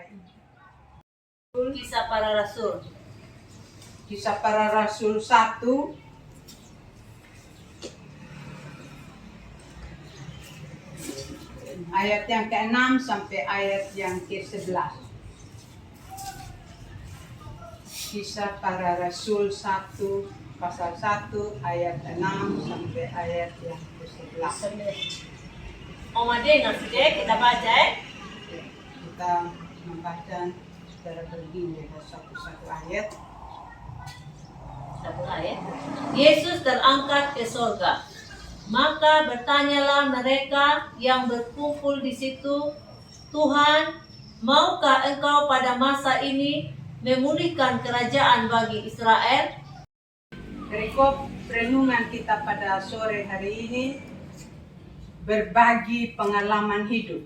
Kisah Para Rasul. Kisah Para Rasul 1 ayat yang ke-6 sampai ayat yang ke-11. Kisah Para Rasul 1 pasal 1 ayat 6 sampai ayat yang ke-11. Om Ade ngerti kita baca Kita membaca secara berdiri satu ayat. Satu ayat. Yesus terangkat ke surga. Maka bertanyalah mereka yang berkumpul di situ, Tuhan, maukah Engkau pada masa ini memulihkan kerajaan bagi Israel? Perikop renungan kita pada sore hari ini, berbagi pengalaman hidup.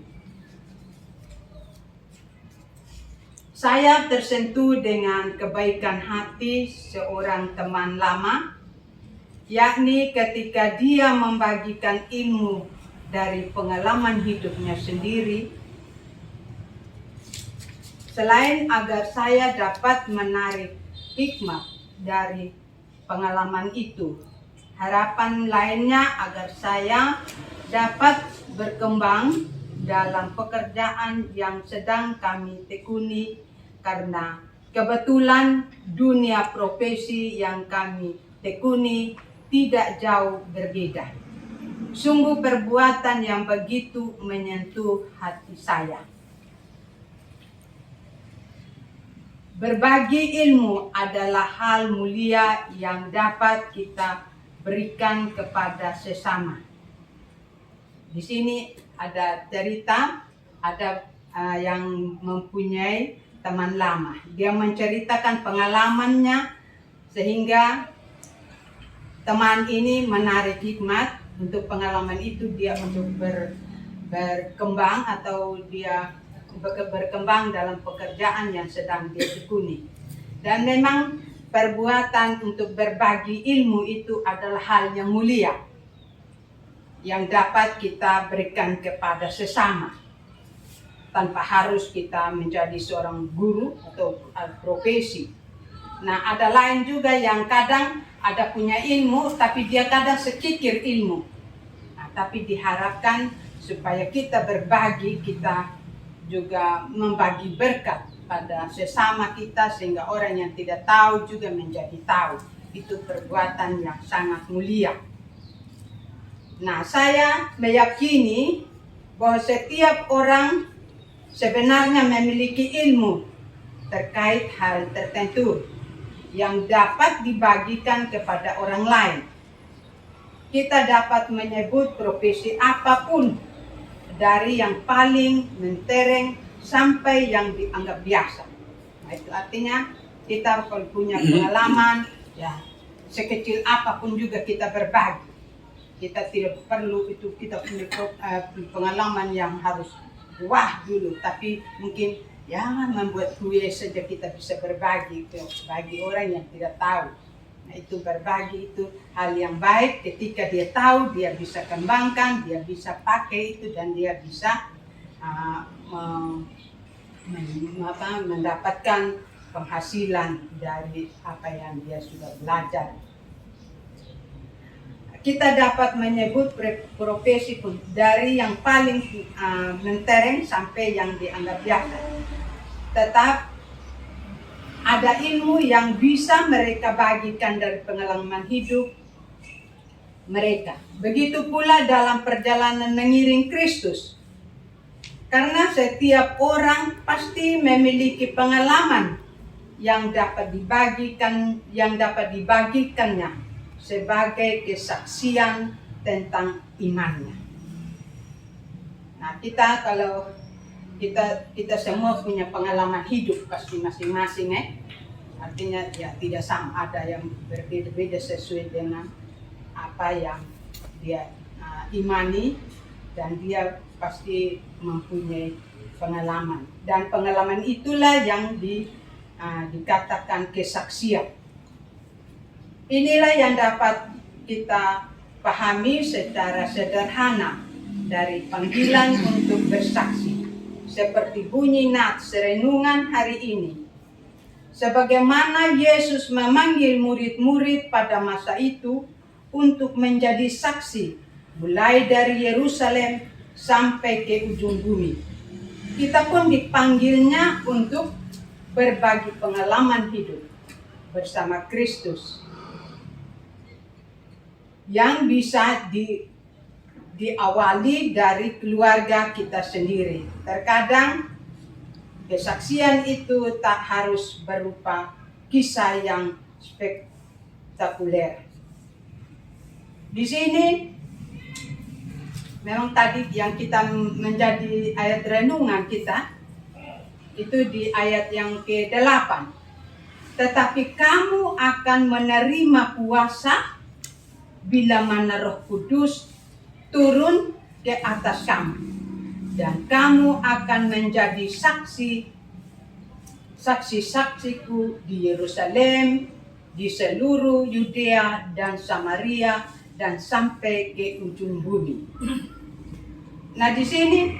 Saya tersentuh dengan kebaikan hati seorang teman lama, yakni ketika dia membagikan ilmu dari pengalaman hidupnya sendiri. Selain agar saya dapat menarik hikmat dari pengalaman itu, harapan lainnya agar saya dapat berkembang dalam pekerjaan yang sedang kami tekuni, karena kebetulan dunia profesi yang kami tekuni tidak jauh berbeda. Sungguh perbuatan yang begitu menyentuh hati saya. Berbagi ilmu adalah hal mulia yang dapat kita berikan kepada sesama. Di sini ada cerita, ada yang mempunyai teman lama. Dia menceritakan pengalamannya sehingga teman ini menarik hikmat untuk pengalaman itu, dia untuk berkembang atau dia berkembang dalam pekerjaan yang sedang dia tekuni. Dan memang perbuatan untuk berbagi ilmu itu adalah hal yang mulia yang dapat kita berikan kepada sesama, tanpa harus kita menjadi seorang guru atau profesi. Nah, ada lain juga yang kadang ada punya ilmu, tapi dia kadang sekikir ilmu. Nah, tapi diharapkan supaya kita berbagi, kita juga membagi berkat pada sesama kita, sehingga orang yang tidak tahu juga menjadi tahu. Itu perbuatan yang sangat mulia. Nah, saya meyakini bahwa setiap orang sebenarnya memiliki ilmu terkait hal tertentu yang dapat dibagikan kepada orang lain. Kita dapat menyebut profesi apapun, dari yang paling mentereng sampai yang dianggap biasa. Nah, itu artinya kita kalau punya pengalaman, ya sekecil apapun juga kita berbagi. Kita tidak perlu itu kita punya pengalaman yang harus wah dulu, tapi mungkin ya membuat kue saja kita bisa berbagi bagi orang yang tidak tahu. Nah, itu berbagi itu hal yang baik. Ketika dia tahu, dia bisa kembangkan, dia bisa pakai itu, dan dia bisa mendapatkan penghasilan dari apa yang dia sudah belajar. Kita dapat menyebut profesi pun dari yang paling mentereng sampai yang dianggap biasa. Tetap ada ilmu yang bisa mereka bagikan dari pengalaman hidup mereka. Begitu pula dalam perjalanan mengiring Kristus. Karena setiap orang pasti memiliki pengalaman yang dapat dibagikannya sebagai kesaksian tentang imannya. Nah, kalau kita semua punya pengalaman hidup pasti masing-masing, artinya ya tidak sama, ada yang berbeda-beda sesuai dengan apa yang dia imani, dan dia pasti mempunyai pengalaman, dan pengalaman itulah yang dikatakan kesaksian. Inilah yang dapat kita pahami secara sederhana dari panggilan untuk bersaksi. seperti bunyi nats renungan hari ini. Sebagaimana Yesus memanggil murid-murid pada masa itu untuk menjadi saksi, mulai dari Yerusalem sampai ke ujung bumi. Kita pun dipanggilnya untuk berbagi pengalaman hidup bersama Kristus yang bisa diawali dari keluarga kita sendiri. Terkadang kesaksian itu tak harus berupa kisah yang spektakuler. Di sini memang tadi yang kita menjadi ayat renungan kita itu di ayat yang ke-8. Tetapi kamu akan menerima kuasa bila mana Roh Kudus turun ke atas kamu, dan kamu akan menjadi saksi-saksiku di Yerusalem, di seluruh Yudea dan Samaria, dan sampai ke ujung bumi. Nah, di sini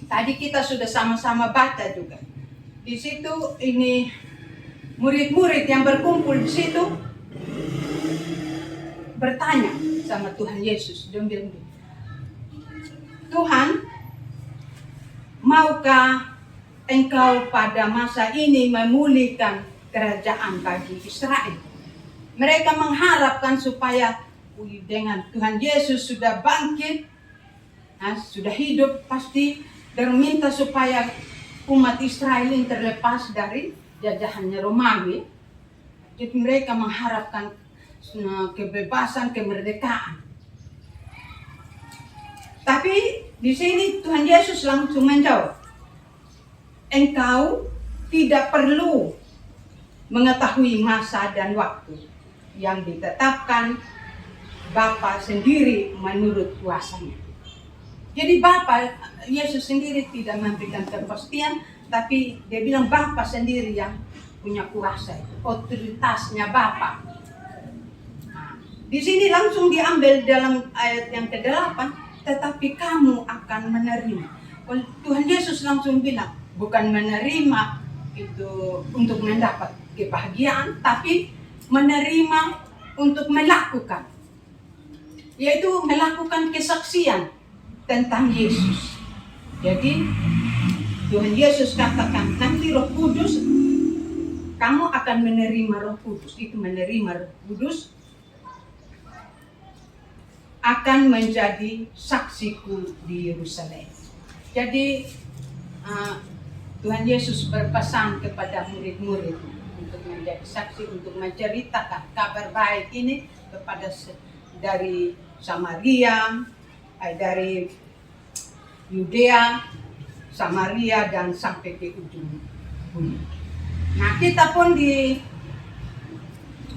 tadi kita sudah sama-sama baca juga. Di situ ini murid-murid yang berkumpul di situ bertanya sama Tuhan Yesus. Dia bilang, Tuhan, maukah Engkau pada masa ini memulihkan kerajaan bagi Israel? Mereka mengharapkan supaya dengan Tuhan Yesus sudah bangkit, sudah hidup, pasti dan minta supaya umat Israel ini terlepas dari jajahannya Romawi. Jadi mereka mengharapkan kebebasan, kemerdekaan. Tapi di sini Tuhan Yesus langsung menjawab, engkau tidak perlu mengetahui masa dan waktu yang ditetapkan Bapa sendiri menurut kuasanya. Jadi Bapa, Yesus sendiri tidak memberikan kepastian, tapi dia bilang Bapa sendiri yang punya kuasa, otoritasnya Bapa. Nah, di sini langsung diambil dalam ayat yang ke-8, tetapi kamu akan menerima. Tuhan Yesus langsung bilang, bukan menerima itu untuk mendapat kebahagiaan, tapi menerima untuk melakukan, yaitu melakukan kesaksian tentang Yesus. Jadi Tuhan Yesus katakan, nanti Roh Kudus, kamu akan menerima Roh Kudus. Itu menerima Roh Kudus akan menjadi saksiku di Yerusalem. Jadi Tuhan Yesus berpesan kepada murid-murid untuk menjadi saksi, untuk menceritakan kabar baik ini kepada dari Samaria, dari Yudea, Samaria, dan sampai ke ujung bumi. Nah, kita pun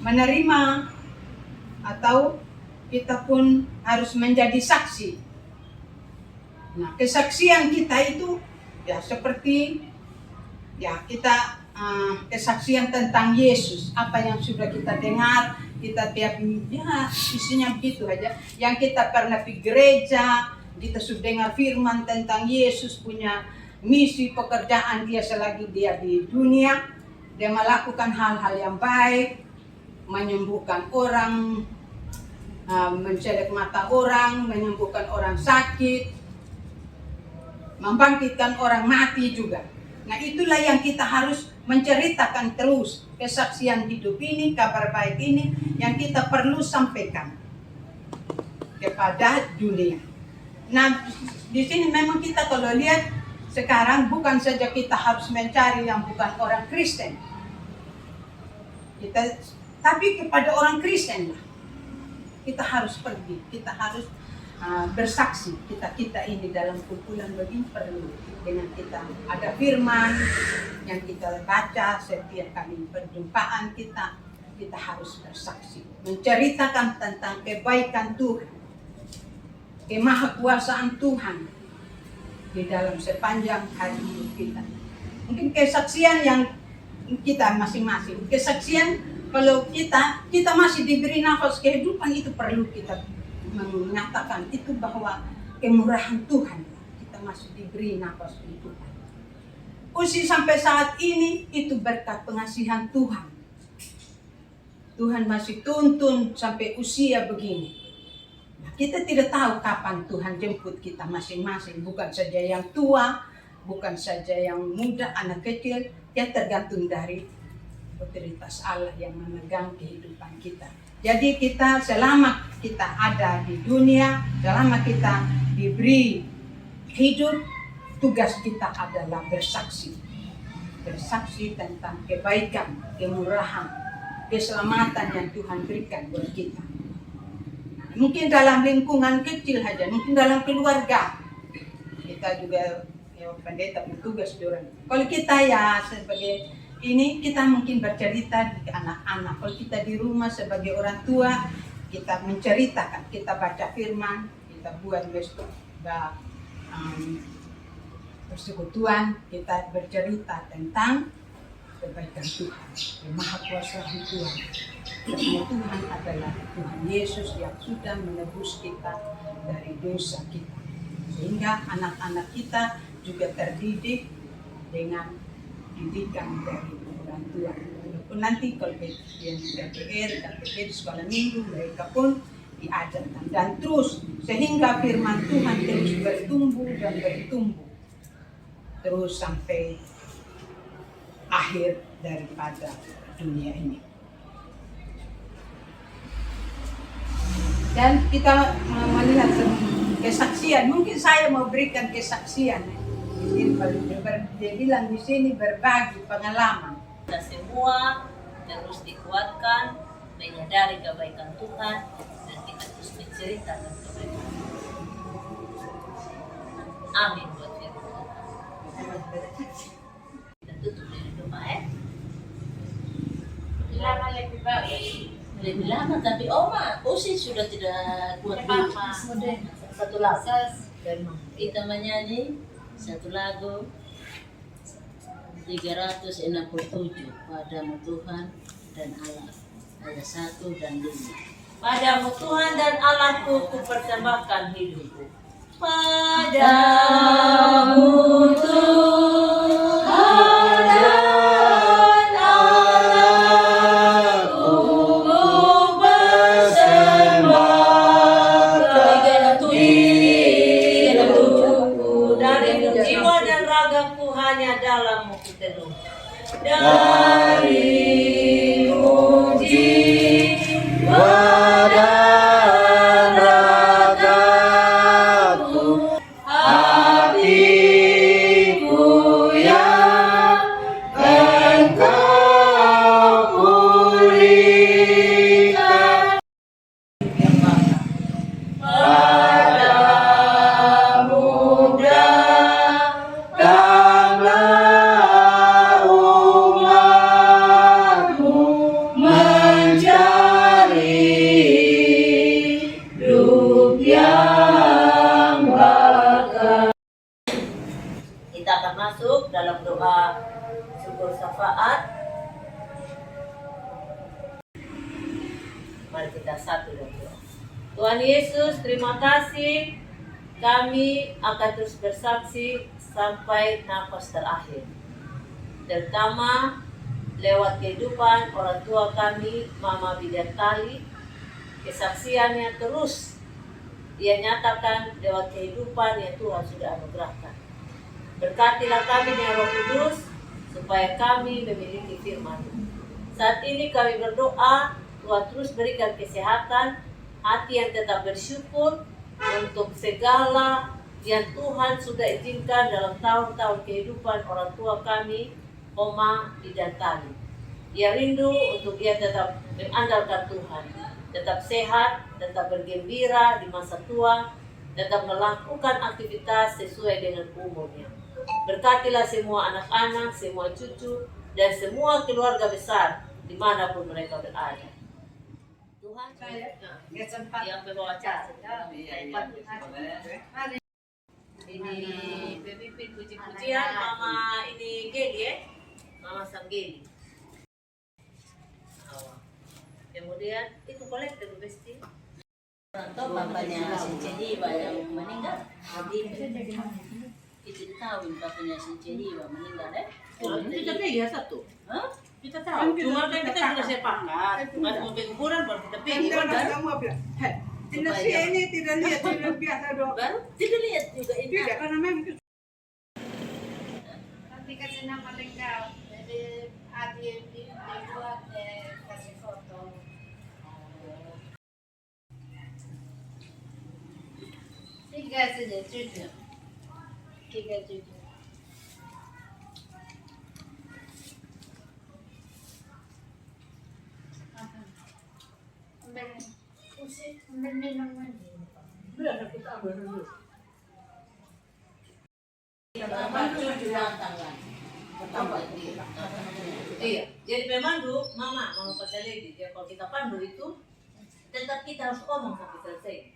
menerima atau kita pun harus menjadi saksi. Nah, kesaksian kita itu ya seperti ya kita kesaksian tentang Yesus, apa yang sudah kita dengar, kita tiap ya isinya begitu aja. Yang kita pernah pergi gereja, kita sudah dengar firman tentang Yesus punya misi pekerjaan dia selagi dia di dunia. Dia melakukan hal-hal yang baik, menyembuhkan orang, mencelek mata orang, menyembuhkan orang sakit, membangkitkan orang mati juga. Nah, itulah yang kita harus menceritakan terus, kesaksian hidup ini, kabar baik ini yang kita perlu sampaikan kepada dunia. Nah, di sini memang kita kalau lihat sekarang bukan saja kita harus mencari yang bukan orang Kristen, tapi kepada orang Kristen lah kita harus pergi, kita harus bersaksi. Kita ini dalam kumpulan begini perlu dengan kita ada firman yang kita baca setiap kali perjumpaan kita harus bersaksi, menceritakan tentang kebaikan Tuhan, kemahakuasaan Tuhan di dalam sepanjang hari hidup kita. Mungkin kesaksian yang kita masing-masing, kesaksian kalau kita masih diberi nafas kehidupan, itu perlu kita menyatakan itu bahwa kemurahan Tuhan, kita masih diberi nafas kehidupan. usia sampai saat ini itu berkat pengasihan Tuhan. Tuhan masih tuntun sampai usia begini. Nah, kita tidak tahu kapan Tuhan jemput kita masing-masing. Bukan saja yang tua, bukan saja yang muda, anak kecil. Ya tergantung dari otoritas Allah yang memegang kehidupan kita. Jadi kita selama kita ada di dunia, selama kita diberi hidup, tugas kita adalah bersaksi. Bersaksi tentang kebaikan, kemurahan, keselamatan yang Tuhan berikan buat kita. Mungkin dalam lingkungan kecil saja, mungkin dalam keluarga. Kita juga ya, pendeta bertugas orang. Kalau kita ya sebagai ini, kita mungkin bercerita ke anak-anak. Kalau kita di rumah sebagai orang tua, kita menceritakan, kita baca firman, kita buat persekutuan, kita bercerita tentang kebaikan Tuhan, Maha Kuasa Tuhan. Karena Tuhan adalah Tuhan Yesus yang sudah menebus kita dari dosa kita. Sehingga anak-anak kita juga terdidik dengan didikan dari orang tua. Walaupun nanti kalau yang KPR, KPR sekolah minggu, mereka pun diajarkan. Dan terus sehingga firman Tuhan terus bertumbuh dan bertumbuh. Terus sampai akhir daripada dunia ini. Dan kita melihat kesaksian, mungkin saya mau berikan kesaksian. Dia bilang di sini berbagi pengalaman. Kita semua terus dikuatkan, menyadari kebaikan Tuhan, dan kita terus menceritakan kebaikan Tuhan. Amin buat firman Tuhan. Kita tutup dengan doa Lama lebih baik. Lebih lama, tapi Oma usia sudah tidak kuat lagi. Satu lagu kita menyanyi satu lagu 367, padamu Tuhan dan Allah, ayat 1 dan 5. Padamu Tuhan dan Allahku kupersembahkan hidupku. Padamu Tuhan dan Allahku kupersembahkan hidupku. Dari jiwa dan ragaku hanya dalammu kuteduh. Dari jiwa dan ragaku, hatiku yang Engkau pulihkan. Padamu datanglah umatmu mencari hidup yang bakal. Kita akan masuk dalam doa syukur syafaat. Mari kita satu dan doa. Tuhan Yesus, terima kasih. Kami akan terus bersaksi sampai nafas terakhir. Terutama lewat kehidupan orang tua kami, Mama Bidartali, kesaksiannya terus ia nyatakan lewat kehidupan yang Tuhan sudah anugerahkan. Berkatilah kami dengan Roh Kudus supaya kami memiliki firman. Saat ini kami berdoa, Tuhan terus berikan kesehatan, hati yang tetap bersyukur untuk segala yang Tuhan sudah izinkan dalam tahun-tahun kehidupan orang tua kami, Oma Bidartali. Ia rindu untuk ia tetap mengandalkan Tuhan, tetap sehat, tetap bergembira di masa tua, tetap melakukan aktivitas sesuai dengan umurnya. Berkatilah semua anak-anak, semua cucu, dan semua keluarga besar dimanapun mereka berada. Tuhan, yang membawa acara. Ini pemimpin puji-pujian Mama ini Geli ya, Mama Sanggeli. Kemudian itu kolektor besti. Atau bapaknya si Cedi yang meninggal. Itu dikawin katanya si Cehiwa meninggal ya. Kita pergi ya satu. Hah? Kita tahu. Kan kita Cuma kan sudah kita sudah sepakat. Pas mau pergi kuburan baru kita pergi. Kan Kan? kamu bilang, heh, dinasti ini tidak lihat tidak biasa dong. Baru tidak lihat juga ini. Tidak, karena memang Nanti kasih nama lengkap. Jadi Adi dibuat kasih foto. Tiga saja cucu. Tiga cucu. Ambil usik, ambil minum mandi. Sudah kita ambil dulu. Cucu tangan. Pertama dia. Iya, jadi pemandu, mama mau kata lagi, ya kalau kita pandu itu tetap kita harus omong sampai selesai.